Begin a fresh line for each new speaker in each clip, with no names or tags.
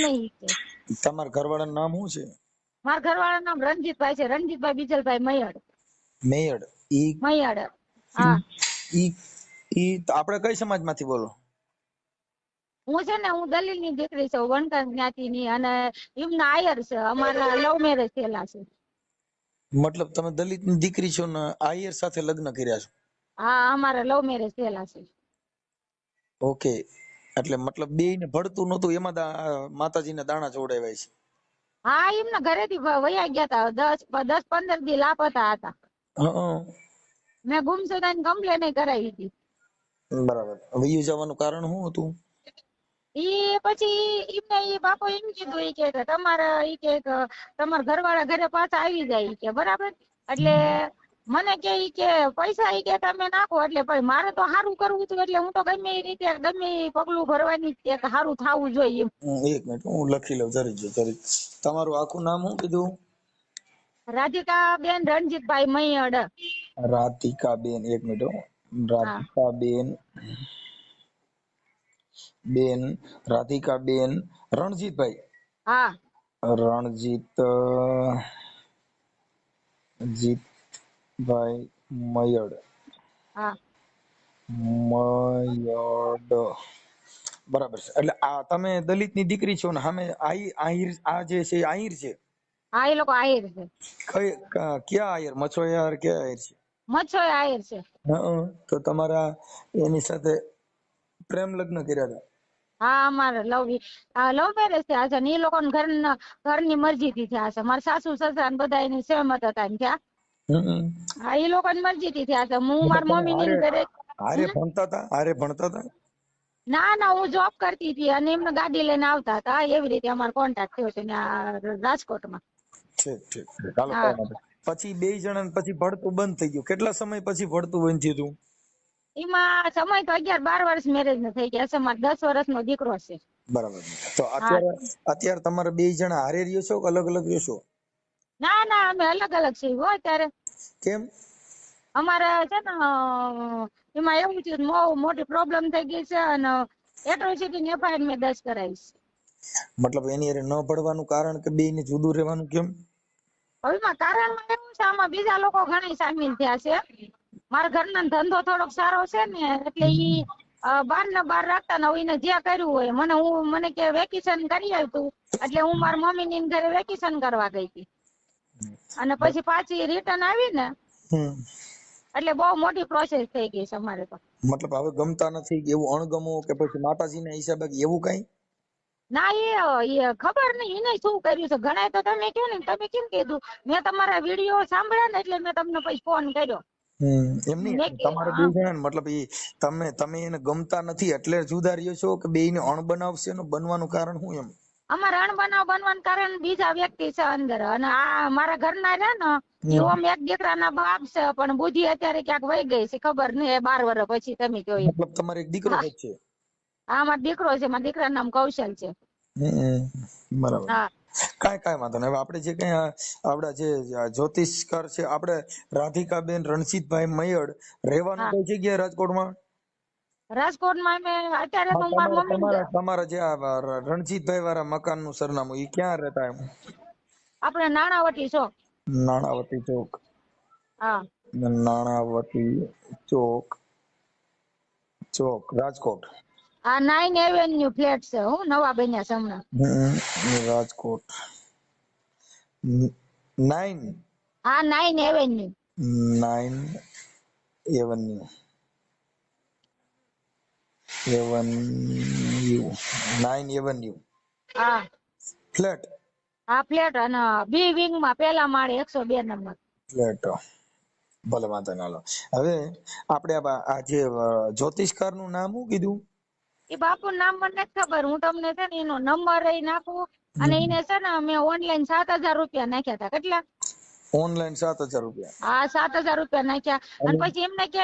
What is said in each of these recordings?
નહીં કે
તમારા ઘરવાળાનું નામ શું છે?
મારા ઘરવાળાનું નામ રણજીતભાઈ છે, રણજીતભાઈ બીજલભાઈ મયડ.
મેયડ. ઈ
મયડ. હા,
ઈ ઈ આપણે કઈ સમાજમાંથી બોલો?
હું છે ને હું દલીલ ની દીકરી છું, વણકર જ્ઞાતિ ની, અને એમના આયર છે, અમારા લવ મેરેજ થયેલા છે.
મતલબ તમે દલિતની દીકરી છો ને આયર સાથે લગ્ન કર્યા છો?
હા, અમારા લવ મેરેજ થયેલા છે.
ઓકે, એટલે મતલબ બેયને ભળતું નતું, એમાં માતાજીને દાણા જોડાવ્યા છે.
હા, એમના ઘરેથી વયા ગયા હતા, 10-15 દી લાપતા હતા.
હં.
મેં ગુમસુદાની કમ્પ્લેન કરાવી હતી.
બરાબર. વયું જવાનું કારણ શું હતું?
ઈ પછી એમને ઈ બાપો એમ કીધું ઈ કે તમારા તમારા ઘરવાળા ઘરે પાછા આવી જાય કે બરાબર. એટલે મને કે ઈ કે પૈસા ઈ કે તમે નાખો, એટલે ભાઈ મારે તો સારું કરવું હતું, એટલે હું તો ગમે એ રીતે ગમે એ પગલું ભરવાની એક સારું થવું જોઈએ એમ.
એક મિનિટ હું લખી લઉં જરી. તમારું આખું નામ શું કીધું?
રાધિકાબેન રણજીતભાઈ મૈયડ.
રાધિકાબેન, એક મિનિટ હો.
હા,
રાધિકાબેન રણજીતભાઈ.
હા,
જીતભાઈ મયડ.
હા,
મયડ. બરાબર છે. એટલે આ તમે દલિતની દીકરી છો ને સામે આહિર, આ જે છે આહિર છે?
હા, એ લોકો આહિર છે.
ક્યાં આહિર? મછોયાર ક્યાં આહિર છે?
મચ્છોય આહિર છે.
તો તમારા એની સાથે પ્રેમ લગ્ન કર્યા હતા?
હા, અમારે લવ મેરેજ થયા છે ને એ લોકો ઘરની મરજી થી થયા છે. મારા સાસુ સસરા ને બધા એની સહેમત હતા ને થયા. હા, એ લોકો ની મરજી થી થયા છે. હું મારા મમ્મી ની ઘરે
હારે ભણતા હતા?
ના, હું જોબ કરતી હતી અને એમને ગાડી લઈને આવતા હતા, એવી રીતે અમારો કોન્ટેક્ટ થયો છે રાજકોટમાં.
ઠીક. ચાલો,
હા,
પછી બે જણા પછી ભણતું બંધ થઈ ગયું. કેટલા સમય પછી ભણતું બંધ થયું હતું?
એમાં સમય તો 11-12 વર્ષ મેરેજ ને થઈ ગયા છે. મારે 10 વર્ષનો દીકરો છે.
બરાબર. તો
હા,
અત્યારે તમારે બે જણા હારે રહ્યો છો કે અલગ અલગ રહ્યો છો?
ના, અમે અલગ અલગ છીએ હો અત્યારે.
કેમ?
અમારે છે ને એમાં એવું છે, મોટી પ્રોબ્લેમ થઈ ગઈ છે અને એટ્રોસિટી ની એફઆઈઆર મેં દર્જ કરાવી છે.
મતલબ એની હારે ન ભળવાનું કારણ કે બેયને જુદું રહેવાનું કેમ?
હવે કારણમાં એવું છે, આમાં બીજા લોકો ઘણા સામેલ થયા છે. મારા ઘરનો ધંધો થોડોક સારો છે ને, એટલે ઈ બાર ને બાર રાખતા ને એને જે કર્યું હોય મને કે વેકેશન કરી આવ્યું, એટલે હું મારા મમ્મી ની ઘરે વેકેશન કરવા ગઈ હતી. અને પછી પાછી રિટર્ન આવી ને, એટલે બહુ મોટી પ્રોસેસ થઈ ગઈ છે અમારે તો.
મતલબ હવે ગમતા નથી એવું અણગમો કે પછી માતાજીના હિસાબે એવું કઈ?
ના, એ ખબર નહીં એને શું કર્યું છે. ઘણા તો તમે કહો ને, તમે કેમ કીધું, મેં તમારા વિડીયો સાંભળ્યા ને એટલે મેં તમને પછી ફોન કર્યો.
એમ નહીં, તમારે બે જણા મતલબ તમે એને ગમતા નથી એટલે જુદા રહ્યો છો કે બેયને અણબનાવશે એનું બનવાનું કારણ શું એમ?
અમારે અણબનાવ બનવાનું કારણ બીજા વ્યક્તિ છે અંદર, અને આ મારા ઘરના છે ને એ ઓમ એક દીકરાના બાપ છે, પણ બુદ્ધિ અત્યારે ક્યાંક વહી ગઈ છે, ખબર નહીં 12 વર્ષ પછી. તમે જોઈ.
મતલબ તમારે એક દીકરો છે?
હા, મારો દીકરો છે. મારા દીકરાનું નામ કૌશલ છે.
બરાબર.
હા,
કાંઈ વાંધો નહીં. હવે આપણે જે કઈ આપડા જે જ્યોતિષકાર છે, આપણે રાધિકાબેન રણજીતભાઈ મયડ, રહેવાનું
હા.
કઈ જગ્યાએ રાજકોટમાં?
રાજકોટમાં અત્યારે તો મારા મમ્મી
તમારા જે રણજીતભાઈ વાળા મકાનનું સરનામું ઈ ક્યાં રહેતા એમ?
આપણે નાણાવટી છો.
નાણાવટી ચોક.
હા,
નાણાવટી ચોક રાજકોટ.
આ 9 એવેન્યુ ફ્લેટ છે, હું નવા બન્યા છે હમણાં.
રાજકોટ 9.
હા, 9 એવેન્યુ.
9 એવન્યુ. 9 એવન્યુ
હા,
ફ્લેટ.
હા, ફ્લેટ. અને બી વિંગ માં પેલા માળે 102 નંબર
ફ્લેટ. ભલે વાંધો ના લો. હવે આપણે આ જે જ્યોતિષકાર નું નામ શું કીધું?
એ બાપુ નામ મને નથી ખબર. હું તમને છે ને એનો નંબર નાખું, અને એને છે ને મેં ઓનલાઈન 7,000 રૂપિયા નાખ્યા હતા. કેટલા?
ઓનલાઈન 7,000 રૂપિયા.
હા, 7,000 રૂપિયા નાખ્યા. અને પછી એમને કે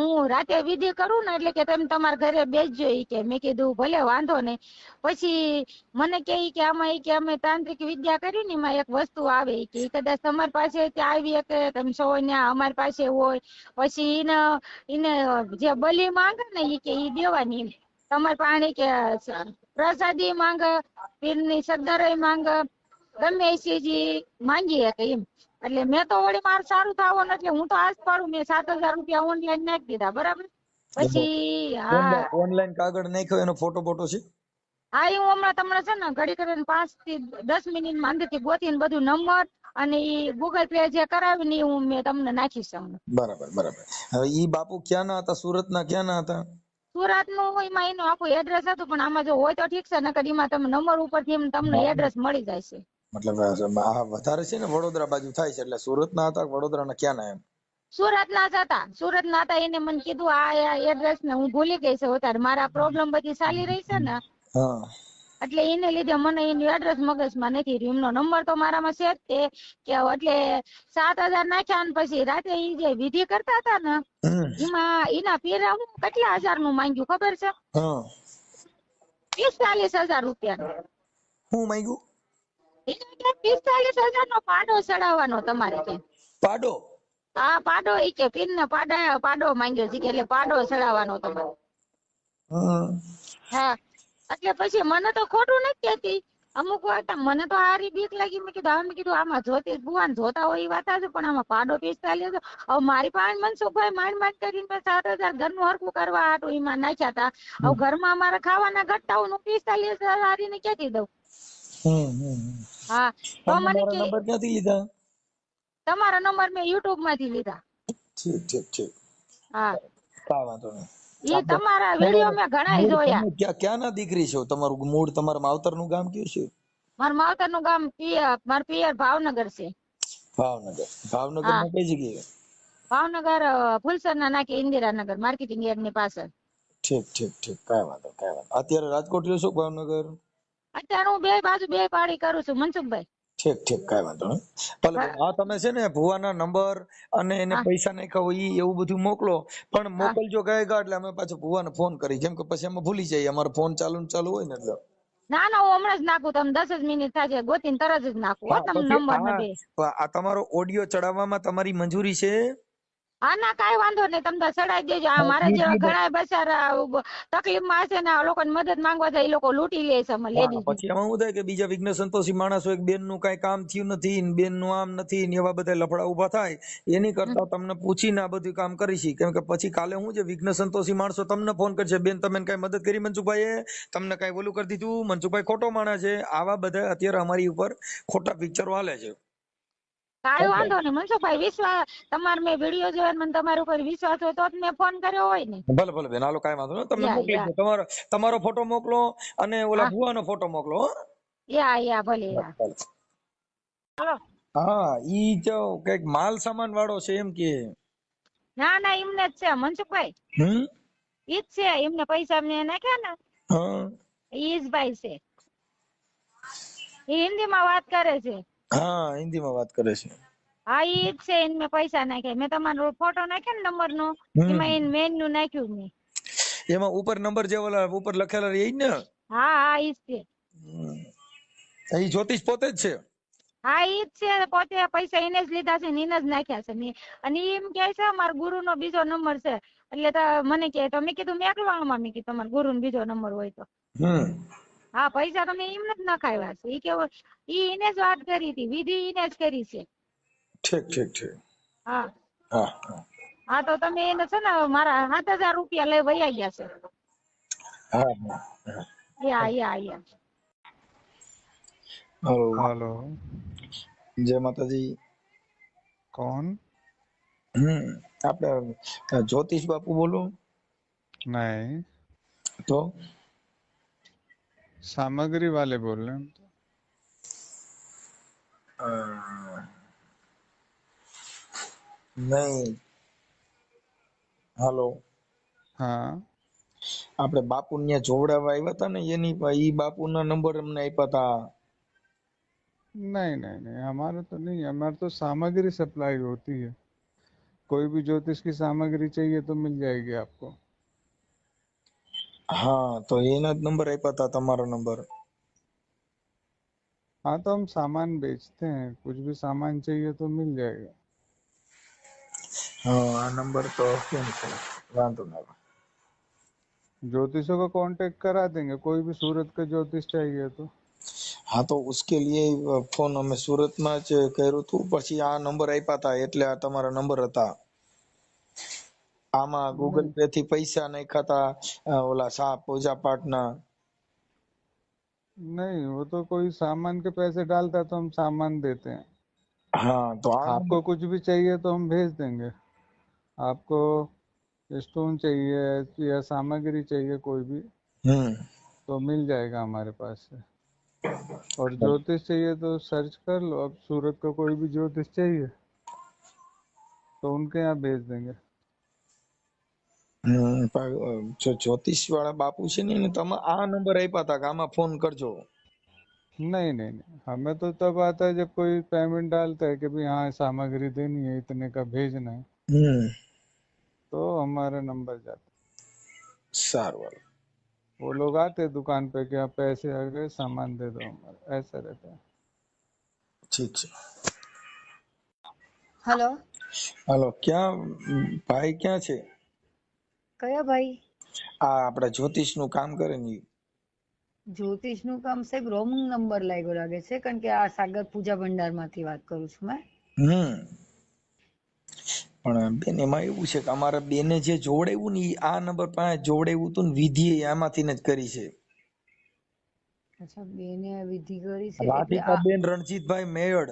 હું રાતે વિધિ કરું ને, એટલે કે તમે તમારા ઘરે બેસજો. કે મેં કીધું ભલે, વાંધો નહીં. પછી મને કે આમાં કે અમે તાંત્રિક વિદ્યા કરી ને, એમાં એક વસ્તુ આવે કે કદાચ તમારી પાસે ત્યાં આવી કે તમે છો ને અમારી પાસે હોય, પછી એને જે બલી માંગે ને એ કે ઈ દેવાની. તમારે પાણી કે પ્રસાદી માંગ, પીરની સદ્દરય માંગ, ગમે એ ચીજ માંગી શકે એમ. એટલે મેં તો વળી મારે સારું થવાનું એટલે હું તો આજ પાડું, મેં 7,000 રૂપિયા ઓનલાઈન નાખી દીધા, બરાબર. પછી હા
ઓનલાઈન કાગળ નાખ્યો એનો ફોટો ફોટો છે?
હા એ હું હમણાં તમને છે ને ઘડી કરીને 5 થી 10 મિનિટમાં અંદરથી ગોતીને બધું નંબર અને ઈ ગૂગલ પે જે કરાવીને ઈ મેં તમને નાખીશ હમણાં.
બરાબર બરાબર. હવે ઈ બાપુ ક્યાંના હતા? સુરતના ક્યાંના હતા?
સુરત નું એમાં એનું આખું એડ્રેસ હતું, પણ આમાં જો હોય તો ઠીક છે, નકર એમાં તમે નંબર ઉપરથી તમને એડ્રેસ મળી જાય છે.
મતલબ આ વધારે છે ને વડોદરા બાજુ થાય છે, એટલે સુરતના હતા વડોદરાના ક્યાંના એમ?
સુરતના જ હતા, સુરતના હતા. એને મને કીધું આ એડ્રેસ ને હું ભૂલી ગઈ છે અત્યારે, મારા પ્રોબ્લેમ બધી ચાલી રહી છે ને
હા
એટલે એને લીધે મને એનું એડ્રેસ મગજમાં નથી રહ્યું. એમનો નંબર તો મારામાં છે જ તે કે એટલે 7,000 નાખ્યા ને પછી રાતે ઈ જે વિધિ કરતા હતા ને એમાં એના પીરા હું કેટલા હજારનું માંગ્યું ખબર છે?
હા
45,000 રૂપિયા.
હું માંગ્યું?
45,000 નો પાડો ચડાવવાનો તમારે કે.
પાડો?
હા પાડો, ઈ કે પીરને પાડો માંગ્યો છે એટલે પાડો ચડાવવાનો તમારે. હા એટલે પછી મને તો ખોટું નથી કહેતી, અમુક વાત મને તો હારી બીક લાગી. મેં કીધું આમાં જોતી ભુવાન જોતા હોય એ વાત છે, પણ આમાં પાડો 45,000. હવે મારી પાસે મનસુખભાઈ માંડ કરીને 7,000 ઘરનું હરખું કરવા હાટું એમાં નાખ્યા હતા. હવે ઘરમાં અમારે ખાવાના ઘટતા હોય, 45,000 હારીને ક્યાંથી દઉં? હા તો મને કે
નંબર ક્યાંથી લીધા?
તમારા નંબર મેં યુટ્યુબ માંથી લીધા.
ઠીક ઠીક ઠીક.
હા
કાંઈ વાંધો નહીં.
એ તમારા વિડીયો મેં ઘણા જોયા.
ક્યાંના દીકરી છો? તમારું મૂળ, તમારા માવતરનું ગામ કયું છે?
મારા માવતરનું ગામ મારા પિયર ભાવનગર છે.
ભાવનગર.
હા
ભાવનગરમાં કઈ જગ્યાએ?
ભાવનગર ફુલસરના નાકે ઇન્દિરાનગર માર્કેટિંગ યાર્ડ ની પાછળ.
ઠીક ઠીક ઠીક. કાંઈ વાંધો કાંઈ વાંધો. અત્યારે રાજકોટ રહ્યો છો ભાવનગર?
અત્યારે હું બે બાજુ બે પાડી કરું છું મનસુખભાઈ.
ઠીક ઠીક. કાંઈ વાંધો નહીં. ભલે ભલે. હા તમે છે ને ભુવાના નંબર અને એને
હા
પૈસા નાખ્યા હોય ઈ એવું બધું મોકલો, પણ
હા
મોકલજો ગાયગા એટલે અમે પાછો ભુવાને ફોન કરી, કેમ કે પછી અમે ભૂલી જઈએ, અમારો ફોન ચાલુ ને ચાલુ હોય ને એટલે.
ના ના હું હમણાં જ નાખું, તમે 10 જ મિનિટ થાય ગોતીને તરત જ નાખું હો
હા
તમે
પછી
નંબર ને બે.
આ તમારો ઓડિયો ચડાવવામાં તમારી મંજૂરી છે?
હા ના કાંઈ વાંધો નહીં, તમે ચડાવી દેજો. આ મારા જેવા ઘણા બચારા તકલીફમાં હશે ને આ લોકોને મદદ માંગવા જાય, એ લોકો લૂંટી લે છે અમે
હા
લેડીઝ.
પછી એમાં શું થાય કે બીજા વિઘ્ન સંતોષી માણસો, એક બેન નું કઈ કામ થયું નથી, બેન નું આમ નથી ને એવા બધા લફડા ઉભા થાય, એની કરતા તમને પૂછીને આ બધું કામ કરીશી. કેમ કે પછી કાલે હું છે વિઘ્ન સંતોષી માણસો તમને ફોન કરશે, બેન તમે કઈ મદદ કરી મનસુખભાઈએ, તમને કઈ ઓલું કરી દીધું, મનસુખભાઈ ખોટો માણસ છે. આવા બધા અત્યારે અમારી ઉપર ખોટા પિક્ચરો હાલે છે.
કાંઈ વાંધો નહીં મનસુખભાઈ, વિશ્વાસ તમારે મેં વિડીયો જોયા મને તમારા ઉપર વિશ્વાસ હોય તો જ મેં ફોન કર્યો હોય ને.
ભલે ભલે બેન, હાલો કાંઈ વાંધો નહીં, તમને
યા
મોકલી
યા
દો. તમારો ફોટો મોકલો અને ઓલા
હા
ભુવાનો ફોટો મોકલો.
યા ભલે યા. હાલો.
હા ઈ જો કઈક માલ સામાન વાળો છે એમ કે.
ના ના એમને જ છે મનસુખભાઈ, ઈ જ છે. એમને પૈસા મેં નાખ્યા ને
હા
ઈ જ ભાઈ છે. એ હિન્દીમાં વાત કરે છે.
હા હિન્દીમાં વાત કરે છે.
હા ઈ જ છે. એને મેં પૈસા નાખ્યા. મેં તમારો ફોટો નાખ્યો ને નંબર નો, એમાં એને મેન નું નાખ્યું મેં.
એમાં ઉપર નંબર જે ઓલા ઉપર લખેલા એ જ ને?
હા ઈ જ છે.
એ જ્યોતિષ પોતે જ છે?
હા ઈ જ છે. પોતે પૈસા એને જ લીધા છે ને એને જ નાખ્યા છે. અને એમ કે છે મારા ગુરુ નો બીજો નંબર છે, એટલે મને કે તો મેં કીધું મેકલો આમાં, મેં કીધું તમારા ગુરુ નો બીજો નંબર હોય તો. હા પૈસા તમે એમને જ નખાવ્યા છે. ઈ કેવો ઈ એને જ વાત કરી હતી, વિધિ એને જ કરી છે.
ઠીક ઠીક ઠીક.
હા
હા
હા તો તમે એને છે ને મારા 7,000 રૂપિયા લઈ વયા ગયા છે.
હા
યા.
हेलो।
જય માતાજી.
कौन?
આપણે જ્યોતિષ બાપુ બોલો?
नहीं,
તો
सामग्री वाले बोल रहे हैं हम तो।
નહીં. હાલો.
हाँ
આપણે બાપુ ત્યાં જોવડાવવા આવ્યા હતા ને, એની ઈ બાપુના નંબર અમને આપ્યા હતા.
नहीं नहीं नहीं, हमारा तो नहीं है। हमारे तो सामग्री सप्लाई होती है। कोई भी ज्योतिष की सामग्री चाहिए तो मिल जाएगी आपको।
હા તો એના જ નંબર આપ્યા હતા, તમારો નંબર.
हाँ तो हम सामान बेचते हैं, कुछ भी सामान चाहिए तो मिल जाएगा।
હા આ નંબર તો કેમ છે, વાંધો ના.
ज्योतिषों का कांटेक्ट करा देंगे, कोई भी सूरत का ज्योतिष चाहिए तो।
હા તો ઉસકે લીએ ફોન અમે સુરતમાં જ કર્યું હતું, પછી આ નંબર આપ્યા હતા એટલે આ તમારા નંબર હતા. આમાં ગૂગલ
नहीं
પે થી પૈસા નાખ્યા હતા ઓલા પૂજા પાઠના.
नहीं, वो तो कोई सामान के पैसे डालता है तो हम सामान देते हैं।
હા તો આ
आपको कुछ भी चाहिए तो हम भेज देंगे। आपको स्टोन चाहिए या सामग्री चाहिए कोई भी तो मिल जाएगा हमारे पास से। और ज्योतिष चाहिए तो सर्च कर लो, अब सूरत का कोई भी ज्योतिष चाहिए तो उनके यहाँ भेज देंगे।
જો જ્યોતિષ વાળા બાપુ છે ને એને તમે આ નંબર આપ્યા હતા કે આમાં ફોન કરજો.
नहीं नहीं नहीं, हमें तो तब आता है जब कोई पेमेंट डालता है कि भाई हाँ सामग्री देनी है, इतने का भेजना है, तो हमारा नंबर जाता है।
સારું
वो लोग आते हैं दुकान पे कि हाँ पैसे आ गए, सामान दे दो, हमारा ऐसा रहता है।
ઠીક છે.
હલો,
હાલો ક્યાં ભાઈ ક્યાં છે?
કયા ભાઈ?
આ આપડા જ્યોતિષ નું કામ કરે ને ઈ.
જ્યોતિષનું કામ સાહેબ રોંગ નંબર લાગ્યો લાગે છે, કારણ કે આ સાગર પૂજા ભંડાર માંથી વાત કરું છું મેં.
પણ બેન એમાં એવું છે કે અમારા બેને જે જોડાયું ને ઈ આ નંબર પાસે જોડાયું હતું ને વિધિ આમાંથી જ કરી છે.
અચ્છા, બેને વિધિ કરી છે એટલે
રાધિકા
આ
બેન રણજીતભાઈ મેયડ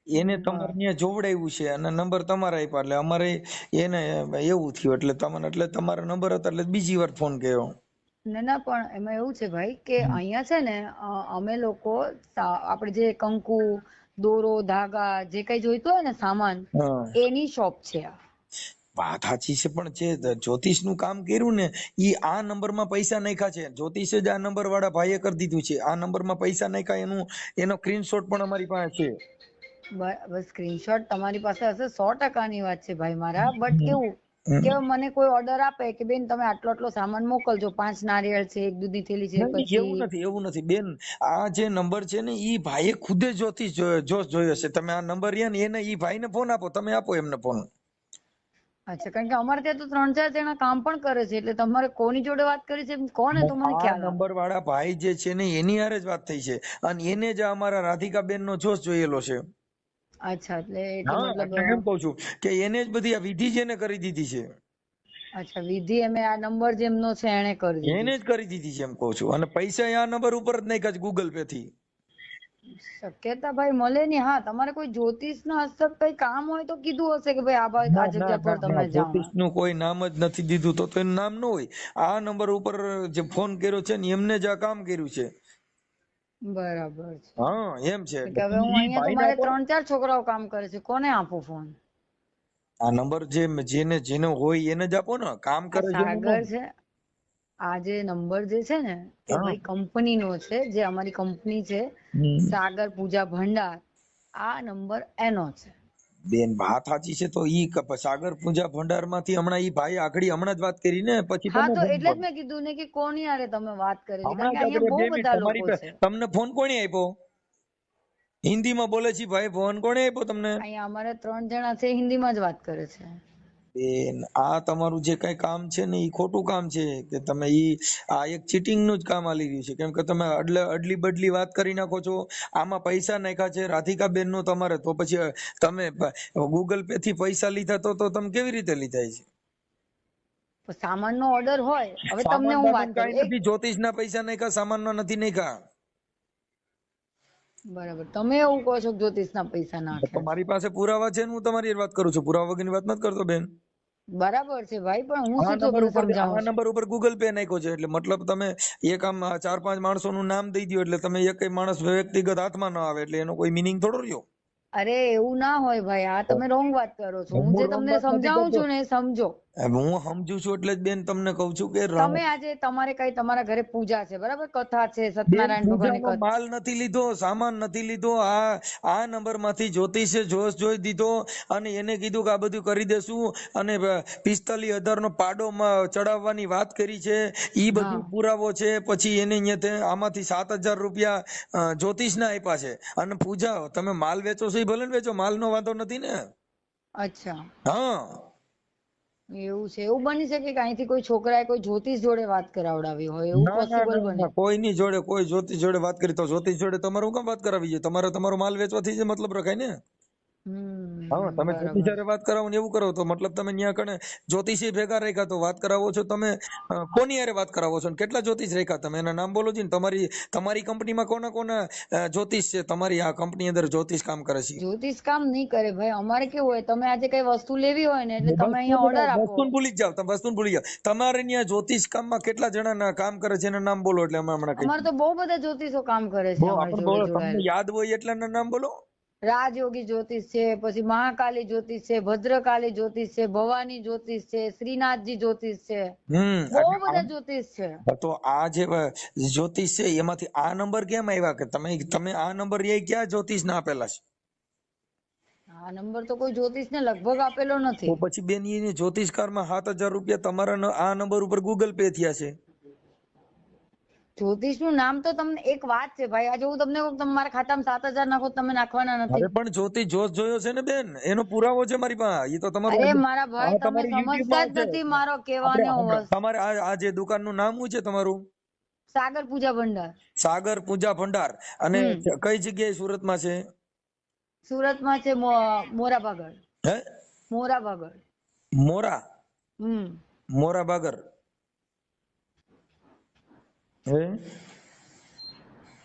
એને તમારે ત્યાં જોવડાવ્યું છે અને નંબર તમારા આપ્યા એટલે અમારે એને એવું થયું એટલે તમને એટલે તમારો નંબર હતો એટલે બીજી વાર ફોન કર્યો.
ના ના, પણ એમાં એવું છે ભાઈ કે અહીંયા છે ને અમે લોકો આપણે જે કંકુ, દોરો, ધાગા જે કઈ જોઈતું હોય ને સામાન, એની શોપ છે આ.
વાત સાચી છે પણ જે જ્યોતિષ નું કામ કર્યું ને ઈ આ નંબર માં પૈસા નાખ્યા છે. જ્યોતિષે જ આ નંબર વાળા ભાઈએ કરી દીધું છે. આ નંબર માં પૈસા નાખ્યા એનો સ્ક્રીનશોટ પણ અમારી પાસે છે.
બસ સ્ક્રીનશોટ તમારી પાસે હશે, 100% ની વાત છે ભાઈ મારા. બટ કેવું કે મને કોઈ ઓર્ડર આપે કે બેન તમે આટલો આટલો સામાન મોકલજો, 5 નારિયેળ છે, 1 દૂધની થેલી છે, પછી
એવું નથી બેન. આ જે નંબર છે ને ઈ ભાઈએ ખુદે જ્યોતિષ જોયો છે. તમે આ નંબર રહ્યા ને એને ઈ ભાઈને ફોન આપો, તમે આપો એમને ફોન.
અચ્છા, કારણ કે અમારે ત્યાં તો 3-4 જણા કામ પણ કરે છે, એટલે તમારે કોની જોડે વાત કરી છે કોને તો મને ખ્યાલ આવે.
નંબર વાળા ભાઈ જે છે ને એની હારે જ વાત થઈ છે અને એને જ અમારા રાધિકા બેન નો જોશ જોયેલો છે.
અચ્છા, એટલે
મતલબ એમ કહું છું કે એને જ બધી આ વિધિ જ એને કરી દીધી છે.
અચ્છા, વિધિ એમે આ નંબર જેમનો છે એને કરી દીધી,
એને જ કરી દીધી છે એમ કહું છું. અને પૈસા આ નંબર ઉપર જ નાખ્યા છે ગૂગલ પે થી.
શક્યતા ભાઈ મળે ની. હા, તમારે કોઈ જ્યોતિષ ના હસ્તક કઈ કામ હોય તો કીધું હશે કે ભાઈ આ ભાઈ આ જગ્યા પર તમે જાઓ.
જ્યોતિષ નું કોઈ નામ જ નથી દીધું તો એનું નામ ન હોય. આ નંબર ઉપર જે ફોન કર્યો છે ને એમને જ આ કામ કર્યું છે.
બરાબર છે.
હા એમ છે.
હવે હું અહીંયા તો મારે 3-4 છોકરાઓ કામ કરે છે, કોને આપું ફોન?
આ નંબર જેને જેનો હોય એને જ આપો ને. કામ કરે છે
સાગર છે, આ જે નંબર જે છે ને તે ભાઈ કંપની નો છે, જે અમારી કંપની છે સાગર પૂજા ભંડાર, આ નંબર એનો છે.
બેન વાત સાચી છે તો ઈ સાગર પૂજા ભંડાર માંથી હમણાં ઈ ભાઈ આગળ હમણાં જ વાત કરી ને પછી.
હા, તો એટલે જ મેં કીધું ને કે કોની હારે તમે વાત કરી, કારણ કે અહીંયા બહુ બધા લોકો છે.
તમને ફોન કોણે આપ્યો? હિન્દીમાં બોલે છે ભાઈ, ફોન કોણે આપ્યો તમને?
અહીંયા અમારે 3 જણા છે, હિન્દીમાં જ વાત કરે છે.
બેન આ તમારું જે કઈ કામ છે ને ઈ ખોટું કામ છે કે તમે આ એક ચીટિંગ નું જ કામ આલી રહ્યું છે. કેમ કે તમે અડલી બદલી વાત કરી નાખો છો. આમાં પૈસા નાખ્યા છે રાધિકા બેન નું તમારે, તો પછી તમે ગૂગલ પે થી પૈસા લીધા તો તમે કેવી રીતે લીધા છે?
સામાન નો ઓર્ડર હોય, હવે તમને હું વાત કરું,
જ્યોતિષ ના પૈસા નાખ્યા, સામાન ના નથી નાખ્યા.
બરાબર, તમે એવું કહો છો જ્યોતિષ ના પૈસા નાખ્યા?
મારી પાસે પુરાવા છે, હું તમારી વાત કરું છું. પુરાવા વગરની વાત નથી કરતો બેન.
બરાબર છે ભાઈ, પણ હું શું તમને સમજાવું?
આ નંબર ઉપર ગૂગલ પે નાખ્યો છે એટલે મતલબ તમે એક આમ 4-5 માણસો નું નામ દઈ દો એટલે તમે એક માણસ વ્યક્તિગત હાથમાં ન આવે એટલે એનો કોઈ મિનિંગ થોડો રહ્યો.
અરે એવું ના હોય ભાઈ, આ તમે રોંગ વાત કરો છો. હું જે તમને સમજાવું છું ને એ સમજો.
હું સમજુ છું એટલે જ બેન તમને કઉ છું કે
તમે આજે તમારે કઈ તમારા ઘરે પૂજા છે, બરાબર, કથા છે, સત્યનારાયણ ભગવાનની કથા,
માલ નથી લીધો, સામાન નથી લીધો. આ નંબર માંથી જ્યોતિષે જોશ જોઈ દીધો અને એને કીધું કે આ બધું કરી દેશું અને 45,000 નો પાડો ચડાવવાની વાત કરી છે. ઈ બધું પુરાવો છે. પછી એને અહીંયા આમાંથી 7,000 રૂપિયા જ્યોતિષ ના આપ્યા છે અને પૂજા તમે માલ વેચો છો એ ભલે વેચો, માલ નો વાંધો નથી ને.
અચ્છા,
હા
એવું છે, એવું બની શકે કે અહીંથી કોઈ છોકરાએ કોઈ જ્યોતિષ જોડે વાત કરાવડાવી હોય, એવું
ના ના
પોસિબલ
ના
બને?
ના, કોઈની જોડે, કોઈ જ્યોતિષ જોડે વાત કરી તો જ્યોતિષ જોડે તમારે હું કામ વાત કરાવી જોઈએ? તમારે તમારો માલ વેચવાથી જ મતલબ રખાય ને. હા, તમે
બરાબર.
જ્યોતિષારે વાત કરાવો ને એવું કરો તો મતલબ તમે ન્યા કણે જ્યોતિષી ભેગા રાખ્યા તો વાત કરાવો છો તમે. કોની હારે વાત કરાવો છો ને કેટલા જ્યોતિષ રાખ્યા તમે? એના નામ બોલો છો ને. તમારી કંપનીમાં કોના કોના જ્યોતિષ છે? તમારી આ કંપની અંદર જ્યોતિષ કામ કરે છે?
જ્યોતિષ કામ નહીં કરે ભાઈ, અમારે કેવું હોય, તમે આજે કઈ વસ્તુ લેવી હોય ને એટલે તમે અહીંયા ઓર્ડર આપો.
વસ્તુને ભૂલી જ જાઓ, તમે વસ્તુને ભૂલી જાઓ. તમારે ત્યાં જ્યોતિષ કામમાં કેટલા જણા કામ કરે છે એના નામ બોલો, એટલે અમે હમણાં કહીએ.
અમારે તો બહુ બધા જ્યોતિષો કામ કરે છે અમારી
આપણે
જોડે
બોલો, તમને
જોડાયેલા.
યાદ હોય એટલાના નામ બોલો.
રાજયોગી જ્યોતિષ છે, પછી મહાકાલી જ્યોતિષ છે, ભદ્રકાલી જ્યોતિષ છે, ભવાની જ્યોતિષ છે, શ્રીનાથજી જ્યોતિષ છે, બહુ બધા જ્યોતિષ છે.
તો આ જે જ્યોતિષ છે એમાંથી આ નંબર કેમ આવ્યા કે તમે આ નંબર એ ક્યાં જ્યોતિષ ના આપેલા છે?
આ નંબર તો કોઈ જ્યોતિષ ને લગભગ આપેલો
તો
નથી.
પછી બેન એને જ્યોતિષકારમાં 7,000 રૂપિયા તમારા આ નંબર ઉપર ગૂગલ પે થયા છે.
જ્યોતિષ નું નામ તો તમને એક વાત છે ભાઈ, આજે હું તમને કહું તમારા ખાતામાં 7,000 નાખો, તમે નાખવાના નથી.
અરે પણ જ્યોતિષ જોશ જોયો છે ને બેન, એનો પુરાવો છે મારી પાસે. એ તો તમારું
અરે મારા ભાઈ, તમે સમજતા જ નથી મારો કહેવાનો.
તમારે આ જે દુકાનનું નામ શું છે તમારું?
સાગર પૂજા ભંડાર.
સાગર પૂજા ભંડાર. અને કઈ જગ્યાએ સુરતમાં છે?
સુરતમાં છે મોરા ભાગળ.
હે?
મોરા ભાગળ.
મોરા? મોરા ભાગર. હે?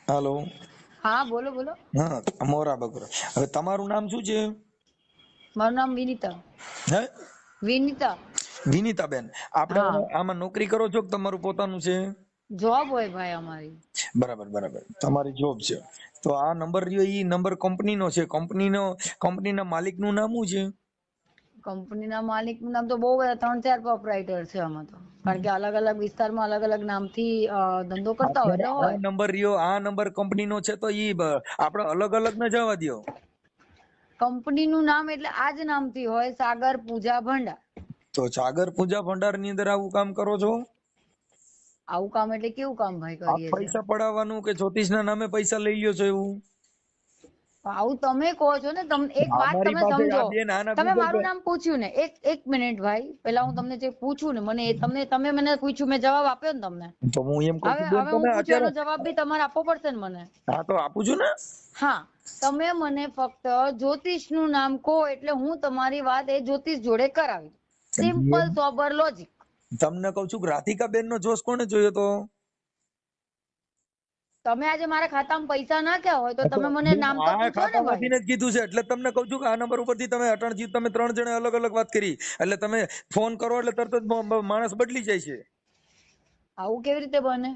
હાલો.
હા બોલો બોલો.
હા, મોરા બગર. હવે તમારું નામ શું છે?
મારું નામ વિનીતા.
હે?
વિનીતા.
વિનીતાબેન, આપણે આમાં નોકરી કરો છો કે તમારું પોતાનું છે?
જોબ હોય ભાઈ અમારી.
બરાબર બરાબર, તમારી જોબ છે. તો આ નંબર રહ્યો એ નંબર કંપનીનો છે. કંપનીના માલિકનું નામ શું છે?
કંપનીના માલિકનું નામ તો બહુ બધા, 3-4 પ્રોપરાઇટર છે આમાં તો, કારણ કે અલગ અલગ વિસ્તારમાં અલગ અલગ નામથી ધંધો કરતા હોય એટલે હોય.
આ નંબર રહ્યો, આ નંબર કંપનીનો છે તો ઈ આપણે અલગ અલગ ન જવા દો.
કંપનીનું નામ એટલે આ જ નામથી હોય, સાગર પૂજા ભંડાર.
તો સાગર પૂજા ભંડાર ની અંદર આવું કામ કરો છો?
આવું કામ એટલે કેવું કામ ભાઈ કરીએ છીએ?
પૈસા પડાવવાનું કે જ્યોતિષના નામે પૈસા લઈ લ્યો છો એવું?
આવું તમે કહો છો ને. તમને એક વાત તમે સમજો, તમે મારું નામ પૂછ્યું ને, એક મિનિટ ભાઈ, પેલા હું તમને જે પૂછું ને, મને તમે મને પૂછ્યું, મેં જવાબ આપ્યો ને તમને.
તો હું એમ કહું છું
હવે હું પૂછ્યું એનો જવાબ બી તમારે આપવો પડશે ને મને.
હા તો આપું છું ને.
હા, તમે મને ફક્ત જ્યોતિષ નું નામ કહો એટલે હું તમારી વાત એ જ્યોતિષ જોડે કરાવી. Simple sober logic.
તમને કહું છું કે રાધિકાબેન નો જોશ કોને જોયો તો?
તમે આજે મારા ખાતામાં પૈસા નાખ્યા હોય તો તમે મને નામ તો પૂછો ને ભાઈ.
જ કીધું છે એટલે તમને કહું છું કે આ નંબર ઉપરથી તમે અટણજી, તમે 3 જણે અલગ અલગ વાત કરી, એટલે તમે ફોન કરો એટલે તરત જ માણસ બદલી જાય છે.
આવું કેવી રીતે બને?